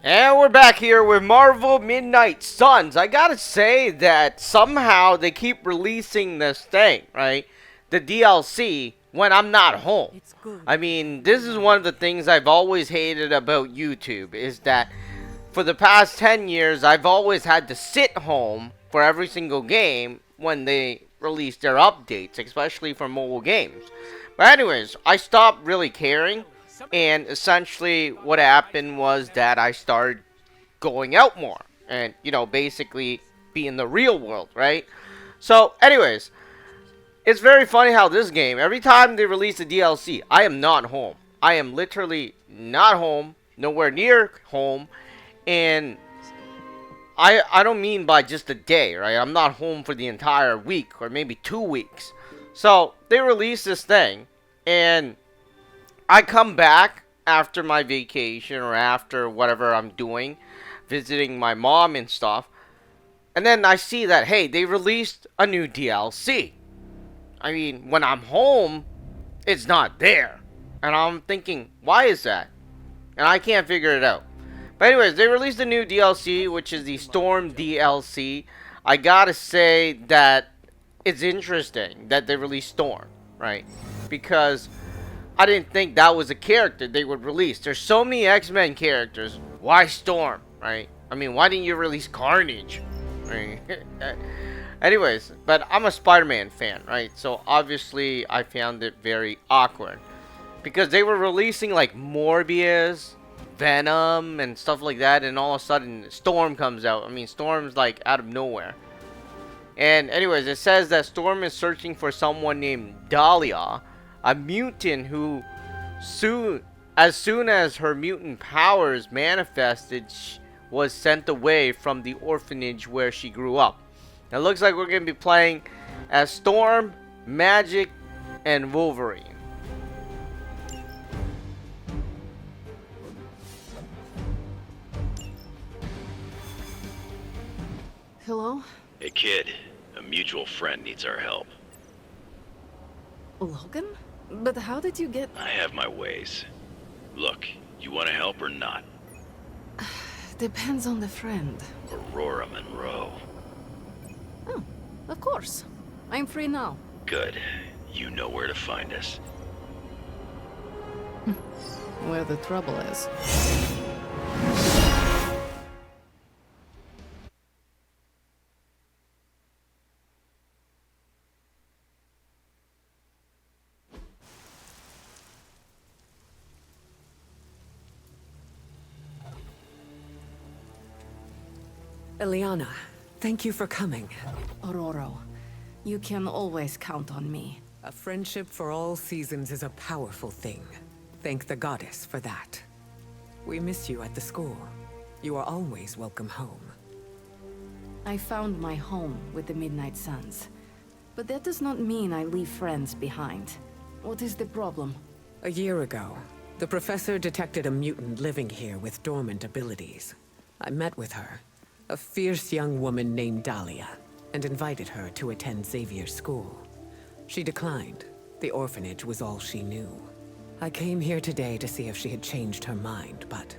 And we're back here with Marvel Midnight Suns. I gotta say that somehow they keep releasing this thing, right? The DLC when I'm not home. I mean, this is one of the things I've always hated about YouTube is that for the past 10 years, I've always had to sit home for every single game when they release their updates, especially for mobile games. But anyways, I stopped really caring. And essentially what happened was that I started going out more and, basically be in the real world, right? So anyways, it's very funny how this game, every time they release a DLC, I am not home. I am literally not home, nowhere near home, and I don't mean by just a day, right? I'm not home for the entire week or maybe 2 weeks. So they release this thing, and I come back after my vacation or after whatever I'm doing, visiting my mom and stuff, and then I see that, hey, they released a new DLC. I mean, when I'm home, it's not there. And I'm thinking, why is that? And I can't figure it out. But anyways, they released a new DLC, which is the Storm DLC. I gotta say that it's interesting that they released Storm, right? Because I didn't think that was a character they would release. There's so many X-Men characters. Why Storm, right? I mean, why didn't you release Carnage? Right? Anyways, but I'm a Spider-Man fan, right? So obviously I found it very awkward. Because they were releasing like Morbius, Venom, and stuff like that. And all of a sudden Storm comes out. I mean, Storm's like out of nowhere. And anyways, it says that Storm is searching for someone named Dahlia, a mutant who, as soon as her mutant powers manifested, was sent away from the orphanage where she grew up. It looks like we're going to be playing as Storm, Magik, and Wolverine. Hello? Hey kid, a mutual friend needs our help. Logan? But how did you get... I have my ways. Look, you want to help or not? Depends on the friend. Aurora Monroe. Oh, of course. I'm free now. Good. You know where to find us. Where the trouble is. Eliana, thank you for coming. Aurora, you can always count on me. A friendship for all seasons is a powerful thing. Thank the goddess for that. We miss you at the school. You are always welcome home. I found my home with the Midnight Suns. But that does not mean I leave friends behind. What is the problem? A year ago, the professor detected a mutant living here with dormant abilities. I met with her, a fierce young woman named Dahlia, and invited her to attend Xavier's school. She declined. The orphanage was all she knew. I came here today to see if she had changed her mind, but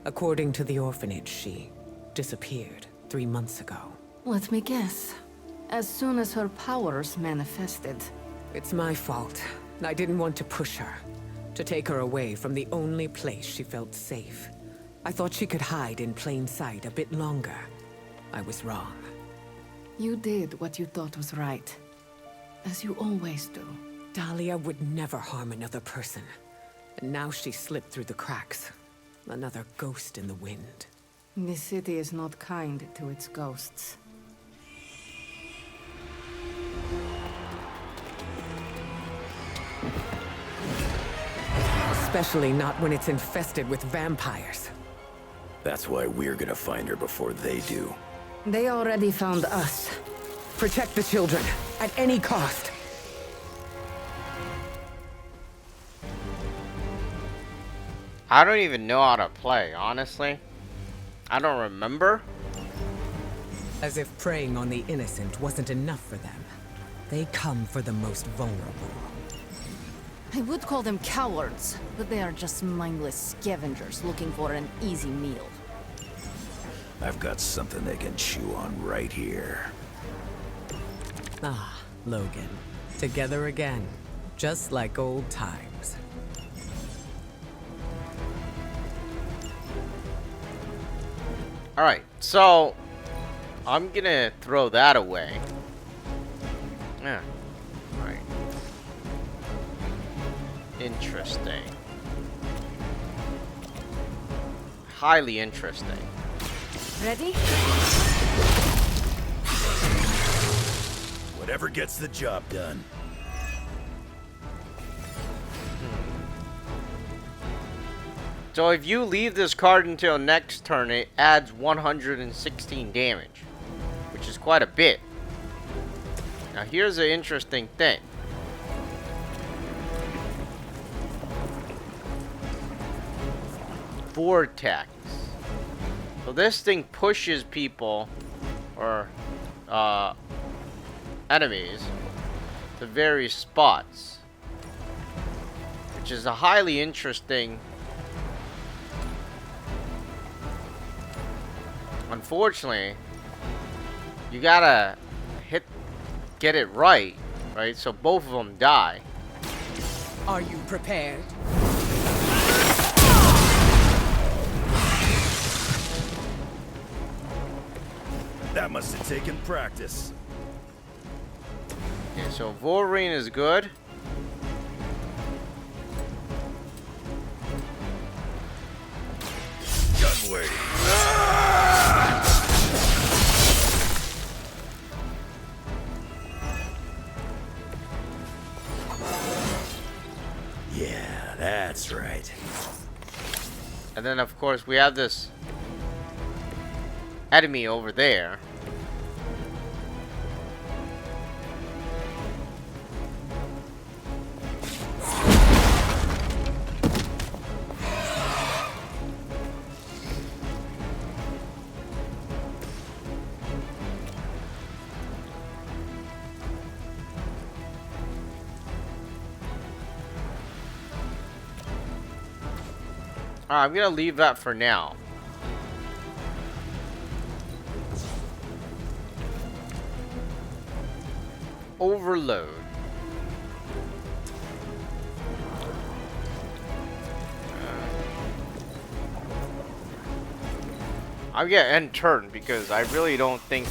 according to the orphanage, she disappeared 3 months ago. Let me guess. As soon as her powers manifested. It's my fault. I didn't want to push her, to take her away from the only place she felt safe. I thought she could hide in plain sight a bit longer. I was wrong. You did what you thought was right. As you always do. Dahlia would never harm another person. And now she slipped through the cracks. Another ghost in the wind. This city is not kind to its ghosts. Especially not when it's infested with vampires. That's why we're gonna find her before they do. They already found us. Protect the children, at any cost. I don't even know how to play, honestly. I don't remember. As if preying on the innocent wasn't enough for them. They come for the most vulnerable. I would call them cowards, but they are just mindless scavengers looking for an easy meal. I've got something they can chew on right here. Ah, Logan. Together again. Just like old times. Alright, so I'm gonna throw that away. Yeah. Alright. Interesting. Highly interesting. Ready? Whatever gets the job done. So if you leave this card until next turn, it adds 116 damage, which is quite a bit. Now here's an interesting thing. Vortex. So this thing pushes people, or enemies, to various spots, which is a highly interesting. Unfortunately, you gotta get it right, so both of them die. Are you prepared? That must have taken practice. Okay, so Wolverine is good. Gun waiting. Yeah, that's right. And then of course we have this enemy over there. Alright, I'm gonna leave that for now. Overload. I'm gonna end turn because I really don't think.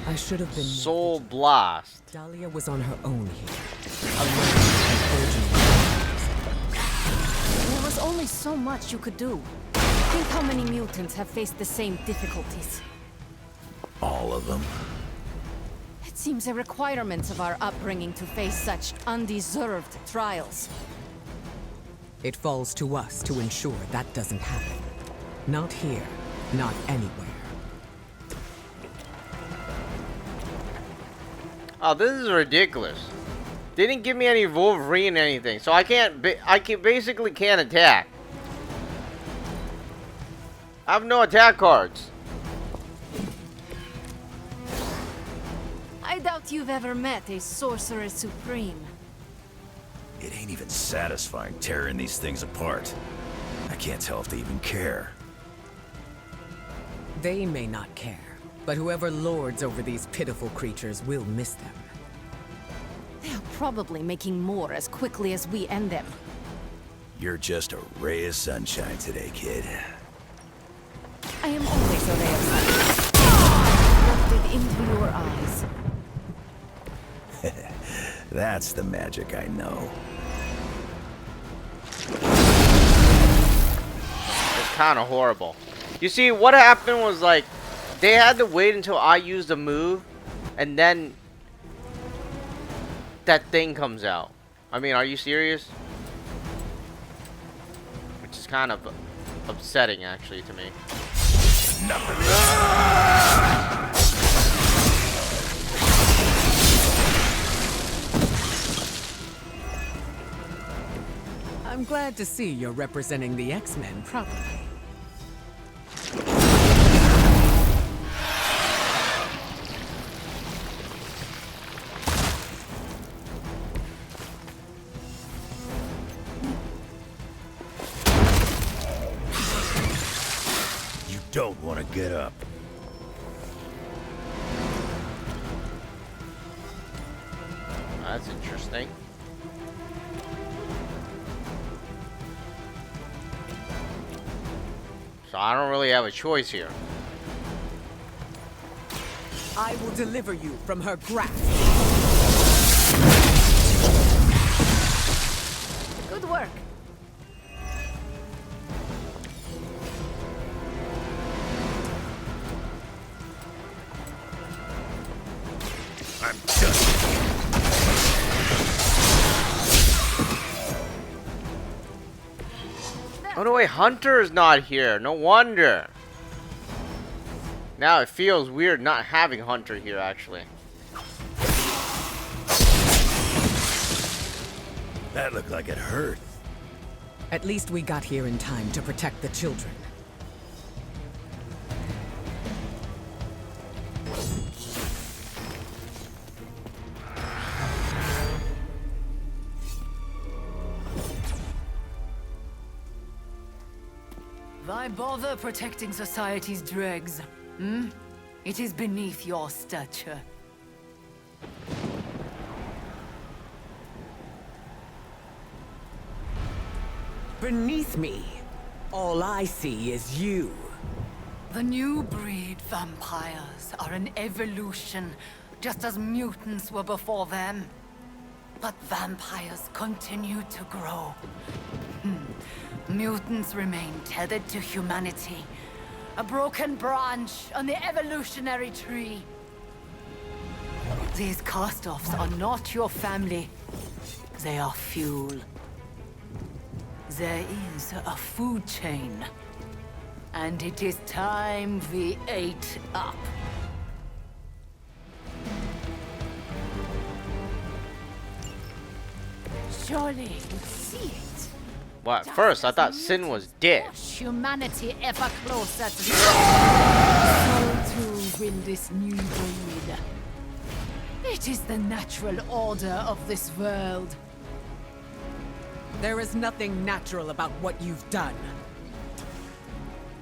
I should have been more Soul vigilant. Blast. Dahlia was on her own here. There was only so much you could do. Think how many mutants have faced the same difficulties. All of them. It seems a requirement of our upbringing to face such undeserved trials. It falls to us to ensure that doesn't happen. Not here, not anywhere. Oh, this is ridiculous. They didn't give me any Wolverine anything, so I basically can't attack. I have no attack cards. I doubt you've ever met a sorcerer supreme. It ain't even satisfying tearing these things apart. I can't tell if they even care. They may not care, but whoever lords over these pitiful creatures will miss them. They are probably making more as quickly as we end them. You're just a ray of sunshine today, kid. I am always a ray of sunlight, reflected into your eyes. That's the magic I know. It's kind of horrible. You see, what happened was like, they had to wait until I used a move, and then that thing comes out. I mean, are you serious? Which is kind of upsetting, actually, to me. I'm glad to see you're representing the X-Men properly. get up. That's interesting. So I don't really have a choice here. I will deliver you from her grasp. Good work. I'm just... Oh no, wait, Hunter's not here. No wonder. Now it feels weird not having Hunter here, actually. That looked like it hurt. At least we got here in time to protect the children. Why bother protecting society's dregs? Hmm? It is beneath your stature. Beneath me, all I see is you. The new breed vampires are an evolution, just as mutants were before them. But vampires continue to grow. Mutants remain tethered to humanity, a broken branch on the evolutionary tree. These cast-offs are not your family. They are fuel. There is a food chain. And it is time we ate up. Surely you see it. Well, at first I thought Sin was dead. Push humanity ever closer to so too will this new breed. It is the natural order of this world. There is nothing natural about what you've done.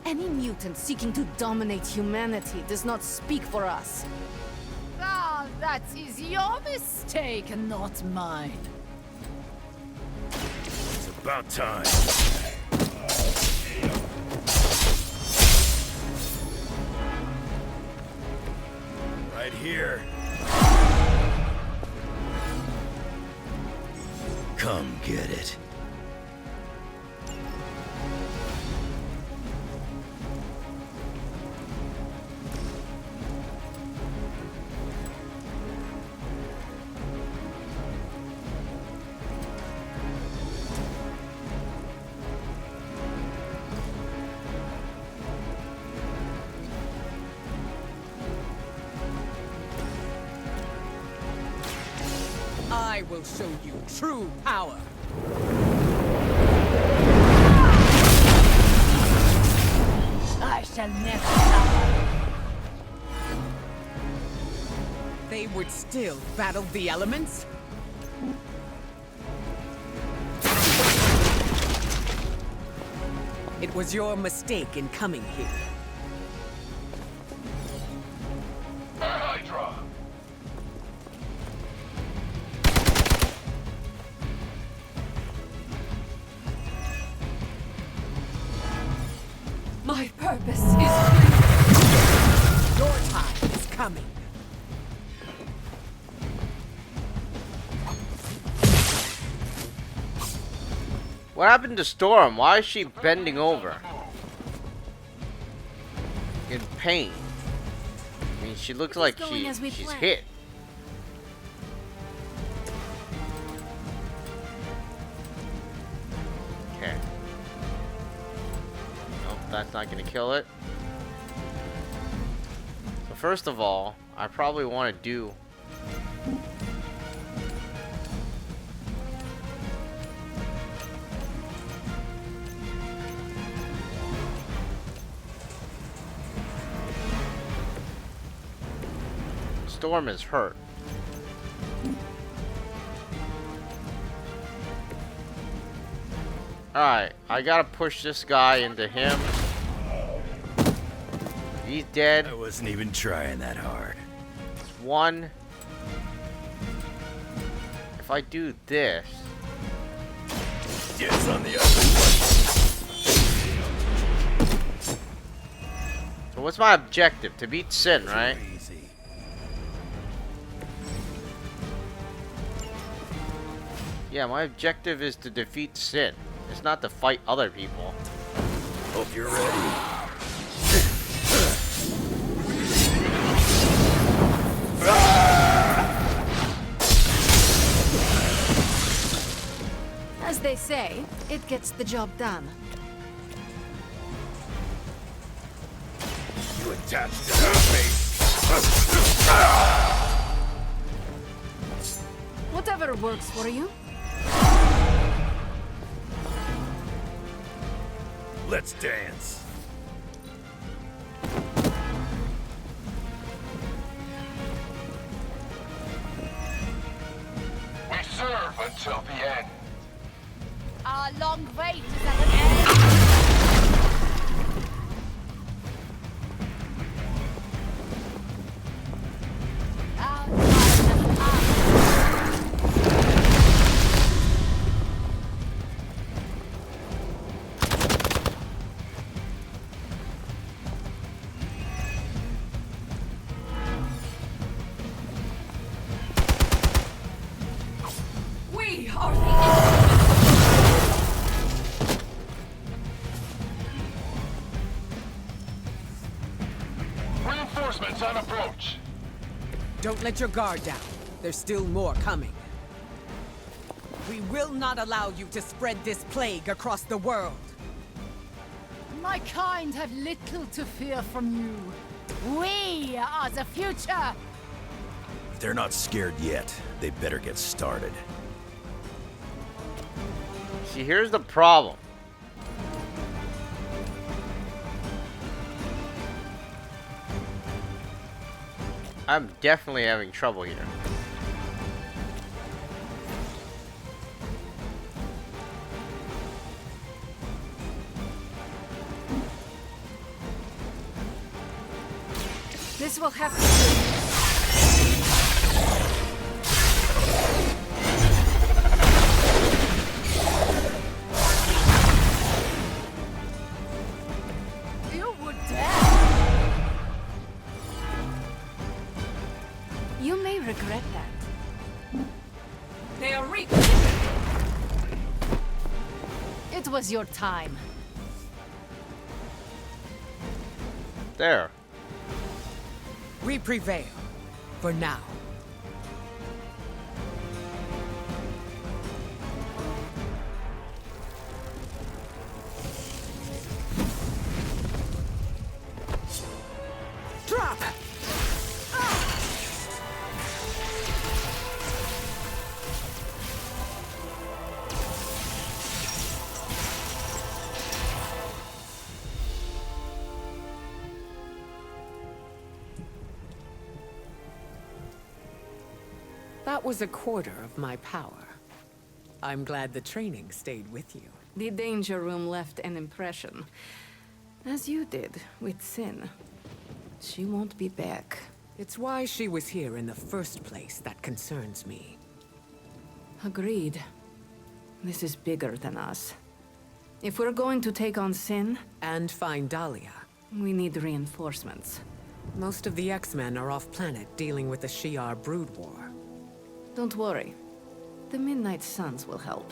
Any mutant seeking to dominate humanity does not speak for us. Ah, that is your mistake, not mine. It's about time. Right here. Come get it. I will show you true power. I shall never cower. They would still battle the elements? It was your mistake in coming here. Hydra! My purpose is Your time is coming. What happened to Storm? Why is she bending over? In pain. I mean, she looks like going as we she's planned. hit. Okay. Nope, that's not gonna kill it. So first of all, I probably want to do... Storm is hurt. Alright, I gotta push this guy into him. He's dead. I wasn't even trying that hard. It's one. If I do this... Yes, on the other one. So what's my objective? To beat Sin, right? Easy. Yeah, my objective is to defeat Sin. It's not to fight other people. Hope you're ready. As they say, it gets the job done. You attached to that face. Whatever works for you. Let's dance. We serve until the end. Our long wait is at an end. Our time has passed. We are the end. Reinforcements on approach. Don't let your guard down. There's still more coming. We will not allow you to spread this plague across the world. My kind have little to fear from you. We are the future. If they're not scared yet, they better get started. See, here's the problem. I'm definitely having trouble here. This will have to do. You would dare. You may regret that. They are weak. It was your time. There. We prevail. For now. Drop! That was a quarter of my power. I'm glad the training stayed with you. The danger room left an impression. As you did with Sin. She won't be back. It's why she was here in the first place that concerns me. Agreed. This is bigger than us. If we're going to take on Sin, And find Dahlia. we need reinforcements. Most of the X-Men are off-planet dealing with the Shi'ar brood war. Don't worry. The Midnight Suns will help.